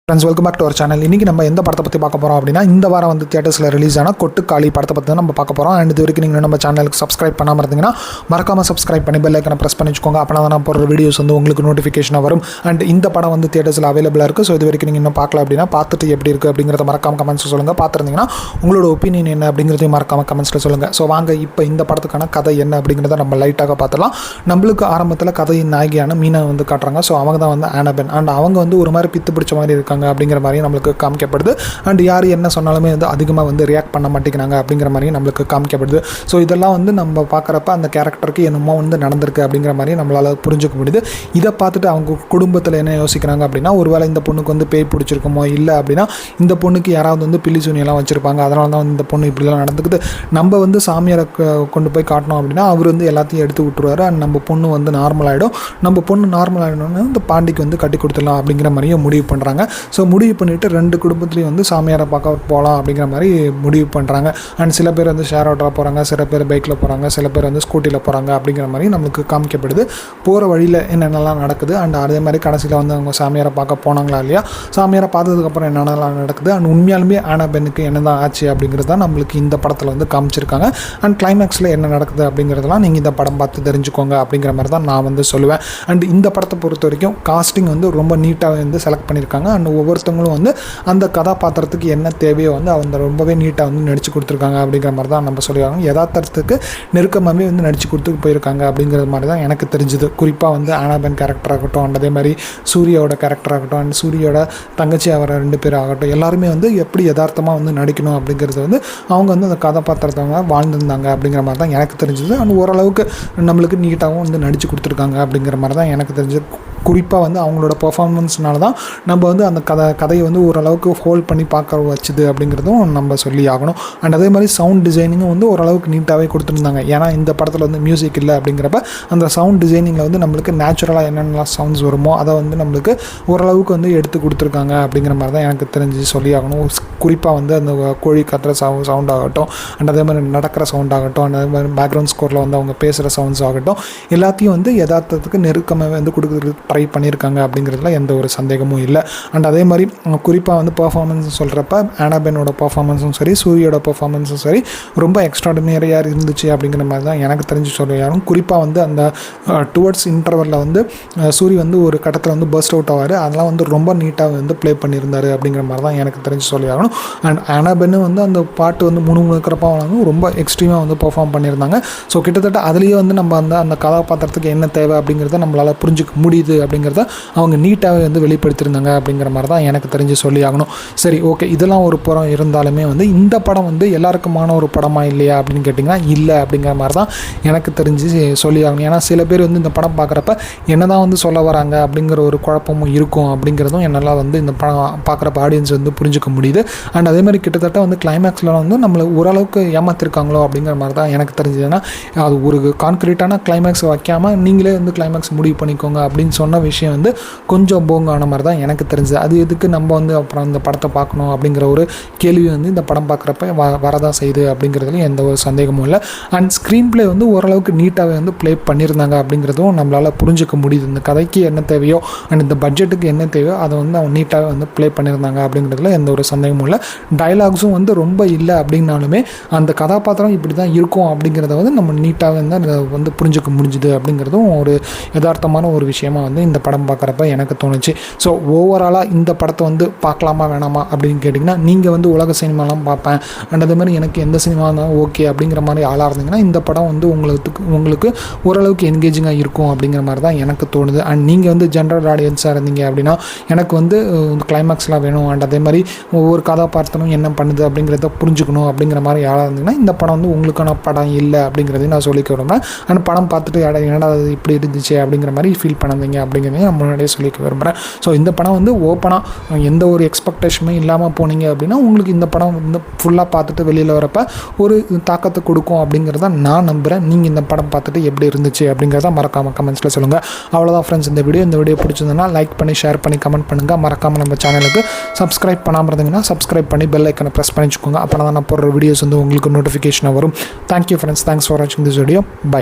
Friends, welcome back to our channel. இன்றைக்கி நம்ம எந்த படத்தை பற்றி பார்க்க போகிறோம் அப்படின்னா, இந்த வாரம் வந்து தியேட்டர்ஸில் ரிலீஸ் ஆன கொட்டுக்காளி படத்தை பற்றி தான் நம்ம பார்க்க போகிறோம். அண்ட் இது வரைக்கும் நீங்கள் நம்ம சேனலுக்கு சப்ஸ்கிரைப் பண்ணாமல் இருந்தீங்கன்னா மறக்காமல் சப்ஸ்கிரைப் பண்ணி பெல் ஐக்கனை ப்ரெஸ் பண்ணி வச்சுக்கோங்க. அப்போ தான் நான் போடுற வீடியோஸ் வந்து உங்களுக்கு நோட்டிஃபிகேஷனாக வரும். அண்ட் இந்த படம் வந்து தியேட்டர்ஸில் அவைலபிளாக இருக்குது. ஸோ இது வரைக்கும் நீங்கள் இன்னும் பார்க்கல அப்படின்னா பார்த்துட்டு எப்படி இருக்குது அப்படிங்கிறத மறக்காமல் கமெண்ட்ஸில் சொல்லுங்கள். பார்த்துருந்தீங்கன்னா உங்களோட ஒப்பீனியன் என்ன அப்படிங்கிறதையும் மறக்காமல் கமெண்ட்ஸில் சொல்லுங்கள். ஸோ வாங்க இப்போ இந்த படத்துக்கான கதை என்ன அப்படிங்கிறத நம்ம லைட்டாக பார்த்துலாம். நம்மளுக்கு ஆரம்பத்தில் கதையின் நாயகியான மீனா வந்து காட்டுறாங்க. ஸோ அவங்க தான் வந்து ஆனபென். அண்ட் அவங்க வந்து ஒரு மாதிரி பித்து பிடிச்ச மாதிரி இருக்காங்க அப்படிங்கிற மாதிரி நம்மளுக்கு காமிக்கப்படுது. அண்ட் யார் என்ன சொன்னாலுமே வந்து அதிகமாக வந்து ரியாக்ட் பண்ண மாட்டேங்கிறாங்க அப்படிங்கிற மாதிரி நம்மளுக்கு காமிக்கப்படுது. ஸோ இதெல்லாம் வந்து நம்ம பார்க்குறப்ப அந்த கேரக்டருக்கு என்னமோ வந்து நடந்திருக்கு அப்படிங்கிற மாதிரி நம்மளால் புரிஞ்சுக்க முடியுது. இதை பார்த்துட்டு அவங்க குடும்பத்தில் என்ன யோசிக்கிறாங்க அப்படின்னா, ஒருவேளை இந்த பொண்ணுக்கு வந்து பேய் பிடிச்சிருக்குமோ, இல்லை அப்படின்னா இந்த பொண்ணுக்கு யாராவது வந்து பில்லி சூனியெல்லாம் வச்சுருப்பாங்க, அதனால தான் இந்த பொண்ணு இப்படிலாம் நடந்துக்குது. நம்ம வந்து சாமியாரை கொண்டு போய் காட்டணும் அப்படின்னா அவர் வந்து எல்லாத்தையும் எடுத்து விட்டுருவாரு. அண்ட் நம்ம பொண்ணு வந்து நார்மல் ஆகிடும். நம்ம பொண்ணு நார்மல் ஆகிடணும்னு இந்த பாண்டிக்கு வந்து கட்டி கொடுத்துடலாம் அப்படிங்கிற மாதிரியும் முடிவு பண்ணுறாங்க. ஸோ முடிவு பண்ணிவிட்டு ரெண்டு குடும்பத்துலேயும் வந்து சாமியாரை பார்க்க போகலாம் அப்படிங்கிற மாதிரி முடிவு பண்ணுறாங்க. அண்ட் சில பேர் வந்து ஷேர் ஆட்டோவில் போகிறாங்க, சில பேர் பைக்கில் போகிறாங்க, சில பேர் வந்து ஸ்கூட்டியில் போகிறாங்க அப்படிங்கிற மாதிரி நம்மளுக்கு காமிக்கப்படுது. போகிற வழியில் என்னென்னலாம் நடக்குது, அண்ட் அதே மாதிரி கடைசியில் வந்து அவங்க சாமியாரை பார்க்க போனாங்களா இல்லையா, சாமியாரை பார்த்ததுக்கப்புறம் என்னென்னலாம் நடக்குது, அண்ட் உண்மையாலுமே ஆனபென்னுக்கு என்ன தான் ஆச்சு அப்படிங்கிறது தான் நம்மளுக்கு இந்த படத்தில் வந்து காமிச்சிருக்காங்க. அண்ட் கிளைமேக்ஸில் என்ன நடக்குது அப்படிங்கிறதெல்லாம் நீங்கள் இந்த படம் பார்த்து தெரிஞ்சுக்கோங்க அப்படிங்கிற மாதிரி தான் நான் வந்து சொல்லுவேன். அண்ட் இந்த படத்தை பொறுத்த வரைக்கும் காஸ்டிங் வந்து ரொம்ப நீட்டாக வந்து செலக்ட் பண்ணியிருக்காங்க. அண்ட் ஒவ்வொருத்தவங்களும் வந்து அந்த கதாபாத்திரத்துக்கு என்ன தேவையோ வந்து அவங்க ரொம்பவே நீட்டாக வந்து நடிச்சு கொடுத்துருக்காங்க அப்படிங்கிற மாதிரி தான் நம்ம சொல்லிடுவாங்க. யதார்த்தத்துக்கு நெருக்கமாகவே வந்து நடிச்சு கொடுத்து போயிருக்காங்க அப்படிங்கிறது மாதிரி தான் எனக்கு தெரிஞ்சுது. குறிப்பாக வந்து ஆனபென் கேரக்டர் ஆகட்டும், அண்ட் அதே மாதிரி சூர்யாவோட கேரக்டர் ஆகட்டும், அண்ட் சூரியோட தங்கச்சி அவரை 2 பேர் ஆகட்டும், எல்லாருமே வந்து எப்படி யதார்த்தமாக வந்து நடிக்கணும் அப்படிங்கிறது வந்து அவங்க வந்து அந்த கதாபாத்திரத்தை வாழ்ந்துருந்தாங்க அப்படிங்கிற மாதிரி தான் எனக்கு தெரிஞ்சுது. அண்ட் ஓரளவுக்கு நம்மளுக்கு நீட்டாகவும் வந்து நடிச்சு கொடுத்துருக்காங்க அப்படிங்கிற மாதிரி தான் எனக்கு தெரிஞ்சது. குறிப்பாக வந்து அவங்களோட பெர்ஃபார்மன்ஸ்னால தான் நம்ம வந்து அந்த கதையை வந்து ஓரளவுக்கு ஹோல்ட் பண்ணி பார்க்க வச்சுது அப்படிங்கிறதும் நம்ம சொல்லி ஆகணும். அண்ட் அதே மாதிரி சவுண்ட் டிசைனிங்கும் வந்து ஓரளவுக்கு நீட்டாகவே கொடுத்துருந்தாங்க. ஏன்னா இந்த படத்தில் வந்து மியூசிக் இல்லை அப்படிங்கிறப்ப அந்த சவுண்ட் டிசைனிங்கில் வந்து நம்மளுக்கு நேச்சுரலாக என்னென்னலாம் சவுண்ட்ஸ் வருமோ அதை வந்து நம்மளுக்கு ஓரளவுக்கு வந்து எடுத்து கொடுத்துருக்காங்க அப்படிங்கிற மாதிரி தான் எனக்கு தெரிஞ்சு சொல்லி ஆகணும். குறிப்பாக வந்து அந்த கோழி கத்துற சவுண்ட் ஆகட்டும், அண்ட் அதே மாதிரி நடக்கிற சவுண்ட் ஆகட்டும், அண்ட் அதே மாதிரி பேக்ரவுண்ட் ஸ்கோரில் வந்து அவங்க பேசுகிற சவுண்ட்ஸ் ஆகட்டும், எல்லாத்தையும் வந்து யதார்த்தத்துக்கு நெருக்கமாக வந்து கொடுக்குறதுக்கு ட்ரை பண்ணியிருக்காங்க அப்படிங்கிறதுல எந்த ஒரு சந்தேகமும் இல்லை. அண்ட் அதே மாதிரி குறிப்பாக வந்து பர்ஃபார்மன்ஸ் சொல்கிறப்ப ஆனபென்னோட பர்ஃபார்மன்ஸும் சரி, சூரியோட பர்ஃபார்மன்ஸும் சரி ரொம்ப எக்ஸ்ட்ராடினரியாக இருந்துச்சு அப்படிங்கிற மாதிரி தான் எனக்கு தெரிஞ்சு சொல்லியாரும். குறிப்பாக வந்து அந்த டுவர்ட்ஸ் இன்டர்வலில் வந்து சூரி வந்து ஒரு கட்டத்தில் வந்து பர்ஸ்ட் அவுட் ஆவார். அதெல்லாம் வந்து ரொம்ப நீட்டாக வந்து ப்ளே பண்ணியிருந்தார் அப்படிங்கிற மாதிரி தான் எனக்கு தெரிஞ்சு சொல்லியாகணும். அண்ட் ஆனபென்னு வந்து அந்த பாட்டு வந்து முணுமுணுக்கிறப்ப வந்து ரொம்ப எக்ஸ்ட்ரீமாக வந்து பர்ஃபார்ம் பண்ணியிருந்தாங்க. ஸோ கிட்டத்தட்ட அதுலேயே வந்து நம்ம அந்த கதாபாத்திரத்துக்கு என்ன தேவை அப்படிங்கிறத நம்மளால் புரிஞ்சுக்க முடியுது அப்படிங்கிறத அவங்க நீட்டாகவே வந்து வெளிப்படுத்தியிருந்தாங்க அப்படிங்கிற மாதிரி தான் எனக்கு தெரிஞ்சு சொல்லி ஆகணும். சரி, ஓகே, இதெல்லாம் ஒரு புறம் இருந்தாலுமே வந்து இந்த படம் வந்து எல்லாருக்குமான ஒரு படமாக இல்லையா அப்படின்னு கேட்டிங்கன்னா இல்லை அப்படிங்கிற மாதிரி தான் எனக்கு தெரிஞ்சு சொல்லி ஆகணும். ஏன்னா சில பேர் வந்து இந்த படம் பார்க்குறப்ப என்ன தான் வந்து சொல்ல வராங்க அப்படிங்கிற ஒரு குழப்பமும் இருக்கும் அப்படிங்கிறதும் என்னால் வந்து இந்த படம் பார்க்குறப்ப ஆடியன்ஸ் வந்து புரிஞ்சுக்க முடியுது. அண்ட் அதே மாதிரி கிட்டத்தட்ட வந்து கிளைமேக்ஸில் வந்து நம்மளை ஓரளவுக்கு ஏமாத்திருக்காங்களோ அப்படிங்கிற மாதிரி தான் எனக்கு தெரிஞ்சது. ஏன்னா அது ஒரு கான்க்ரீட்டான கிளைமேக்ஸ் வைக்காமல் நீங்களே வந்து கிளைமேக்ஸ் முடிவு பண்ணிக்கோங்க அப்படின்னு சொன்ன விஷயம் வந்து கொஞ்சம் போங்கான மாதிரி தான் எனக்கு தெரிஞ்சது. அது எதுக்கு நம்ம வந்து அப்புறம் இந்த படத்தை பார்க்கணும் அப்படிங்கிற ஒரு கேள்வி வந்து இந்த படம் பார்க்குறப்ப வரதான் செய்யுது அப்படிங்கிறதுல எந்த ஒரு சந்தேகமும் இல்லை. அண்ட் ஸ்க்ரீன் பிளே வந்து ஓரளவுக்கு நீட்டாகவே வந்து ப்ளே பண்ணியிருந்தாங்க அப்படிங்கிறதும் நம்மளால் புரிஞ்சுக்க முடியுது. இந்த கதைக்கு என்ன தேவையோ அண்ட் இந்த பட்ஜெட்டுக்கு என்ன தேவையோ அதை வந்து அவங்க நீட்டாகவே வந்து ப்ளே பண்ணியிருந்தாங்க அப்படிங்கிறதுல எந்த ஒரு சந்தேகமும் இல்லை. டைலாக்ஸும் வந்து ரொம்ப இல்லை அப்படின்னாலுமே அந்த கதாபாத்திரம் இப்படி தான் இருக்கும் அப்படிங்கிறத வந்து நம்ம நீட்டாகவே வந்து புரிஞ்சுக்க முடிஞ்சுது அப்படிங்கிறதும் ஒரு யதார்த்தமான ஒரு விஷயமா வந்து இந்த படம் பார்க்குறப்ப எனக்கு தோணுச்சு. ஸோ ஓவராலாக இந்த படத்தை வந்து பார்க்கலாமா வேணாமா அப்படின்னு கேட்டிங்கன்னா, நீங்கள் வந்து உலக சினிமாலாம் பார்ப்பேன் அண்ட் அதே மாதிரி எனக்கு எந்த சினிமா இருந்தாலும் ஓகே அப்படிங்கிற மாதிரி ஆளாக இருந்தீங்கன்னா இந்த படம் வந்து உங்களுக்கு ஓரளவுக்கு என்கேஜிங்காக இருக்கும் அப்படிங்கிற மாதிரி தான் எனக்கு தோணுது. அண்ட் நீங்கள் வந்து ஜென்ரல் ஆடியன்ஸாக இருந்தீங்க அப்படின்னா எனக்கு வந்து கிளைமேக்ஸ்லாம் வேணும் அண்ட் அதே மாதிரி ஒவ்வொரு கதாபாத்திரமும் என்ன பண்ணுது அப்படிங்கிறத புரிஞ்சுக்கணும் அப்படிங்கிற மாதிரி ஆளாக இருந்தீங்கன்னா இந்த படம் வந்து உங்களுக்கான படம் இல்லை அப்படிங்கிறதையும் நான் சொல்லிக்க விரும்புகிறேன். அண்ட் படம் பார்த்துட்டு என்னடா இப்படி இருந்துச்சு அப்படிங்கிற மாதிரி ஃபீல் பண்ணாதீங்க அப்படிங்கிறதையும் நான் முன்னாடியே சொல்லிக்க விரும்புகிறேன். ஸோ இந்த படம் வந்து ஓப்பனாக எந்த ஒரு எக்ஸ்பெக்டேஷனுமே இல்லாமல் போனீங்க அப்படின்னா உங்களுக்கு இந்த படம் வந்து ஃபுல்லாக பார்த்துட்டு வெளியில் வரப்போ ஒரு தாக்கத்தை கொடுக்கும் அப்படிங்கிறத நான் நம்புகிறேன். நீங்கள் இந்த படம் பார்த்துட்டு எப்படி இருந்துச்சு அப்படிங்கிறத மறக்காமல் கமெண்ட்ஸில் சொல்லுங்கள். அவ்வளோதான் ஃப்ரெண்ட்ஸ், இந்த வீடியோ பிடிச்சிருந்ததுன்னா லைக் பண்ணி ஷேர் பண்ணி கமெண்ட் பண்ணுங்கள். மறக்காமல் நம்ம சேனலுக்கு சப்ஸ்கிரைப் பண்ணாமல் இருந்தீங்கன்னா சப்ஸ்கிரைப் பண்ணி பெல் ஐக்கனை ப்ரெஸ் பண்ணி வச்சுக்கோங்க. அப்போ தான் நான் போடுற வீடியோஸ் வந்து உங்களுக்கு நோட்டிஃபிகேஷனாக வரும். தேங்க்யூ ஃப்ரெண்ட்ஸ், தேங்க்ஸ் ஃபார் வாட்சிங் திஸ் வீடியோ. பை.